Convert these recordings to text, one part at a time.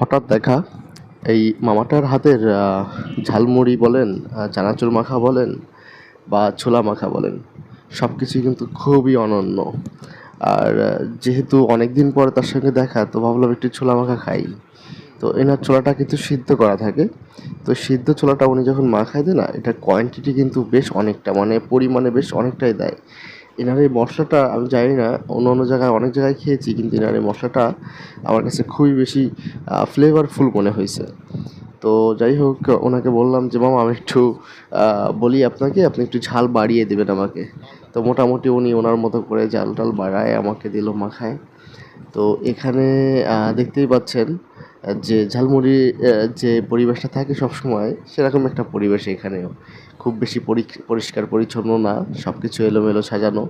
হঠাৎ দেখা এই মামাটার হাতের ঝালমুড়ি বলেন, চানাচুর মাখা বলেন বা ছোলা মাখা বলেন, সব কিছুই কিন্তু খুবই অনন্য। আর যেহেতু অনেক দিন পরে তার সঙ্গে দেখা, তো ভাবলাম একটু ছোলা মাখা খাই। তো এনার ছোলাটা কিন্তু সিদ্ধ করা থাকে। তো সিদ্ধ ছোলাটা উনি যখন মাখায় দেয় না, এটার কোয়ান্টিটি কিন্তু বেশ অনেকটা, মানে পরিমাণে বেশ অনেকটাই দেয়। এনার এই মশলাটা আমি জানি না, অন্য অন্য জায়গায় অনেক জায়গায় খেয়েছি, কিন্তু এনার এই মশলাটা আমার কাছে খুবই বেশি ফ্লেভারফুল মনে হয়েছে। তো যাই হোক, ওনাকে বললাম যে মামা আমি একটু বলি আপনাকে, আপনি একটু ঝাল বাড়িয়ে দেবেন আমাকে। তো মোটামুটি উনি ওনার মতো করে জাল টাল বাড়ায় আমাকে দিল মাখায়। তো এখানে দেখতেই পাচ্ছেন যে ঝালমুড়ি যে পরিবেশটা থাকে সবসময়, সেরকম একটা পরিবেশ এখানেও। খুব বেশি পরিষ্কার পরিচ্ছন্ন না, সব কিছু এলোমেলো সাজানো,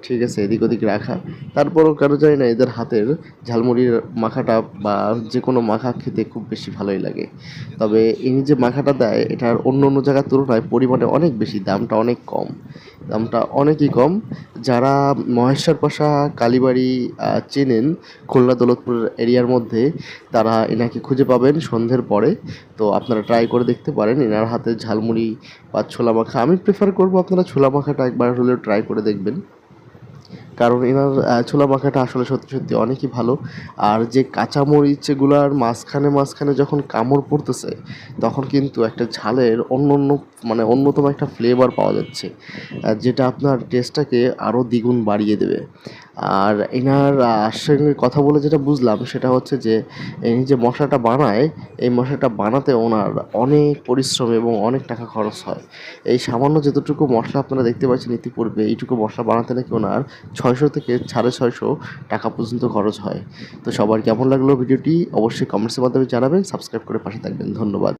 ঠিক আছে, এদিক ওদিক রাখা। তারপরও কেন জানি না এদের হাতের ঝালমুড়ির মাখাটা বা যে কোনো মাখা খেতে খুব বেশি ভালোই লাগে। তবে ইনি যে মাখাটা দেয়, এটার অন্য অন্য জায়গার তুলনায় পরিমাণে অনেক বেশি, দামটা অনেক কম, দামটা অনেকই কম। যারা মহেশ্বর পাশা, কালীবাড়ি চেনেন, খুলনা দৌলতপুর এরিয়ার মধ্যে, তারা এনাকে খুঁজে পাবেন সন্ধ্যের পরে। তো আপনারা ট্রাই করে দেখতে পারেন এনার হাতে ঝালমুড়ি বা ছোলা মাখা। আমি প্রেফার করবো আপনারা ছোলা মাখাটা একবার হলেও ট্রাই করে দেখবেন, কারণ এনার ছোলা মাখাটা আসলে সত্যি সত্যি অনেকই ভালো। আর যে কাঁচামরিচগুলার মাঝখানে মাঝখানে যখন কামড় পড়তেছে, তখন কিন্তু একটা ঝালের অন্য অন্য, মানে অন্যতম একটা ফ্লেভার পাওয়া যাচ্ছে, যেটা আপনার টেস্টটাকে আরও দ্বিগুণ বাড়িয়ে দেবে। আর এনার সঙ্গে কথা বলে যেটা বুঝলাম সেটা হচ্ছে যে ইনি যে মশলাটা বানায়, এই মশলাটা বানাতে ওনার অনেক পরিশ্রম এবং অনেক টাকা খরচ হয়। এই সামান্য যতটুকু মশলা আপনারা দেখতে পাচ্ছেন ইতিপূর্বে, এইটুকু মশলা বানাতে নাকি ওনার 600 থেকে 650 টাকা পর্যন্ত খরচ হয়। তো সবার কেমন লাগলো ভিডিওটি অবশ্যই কমেন্টসের মাধ্যমে জানাবেন, সাবস্ক্রাইব করে পাশে থাকবেন। ধন্যবাদ।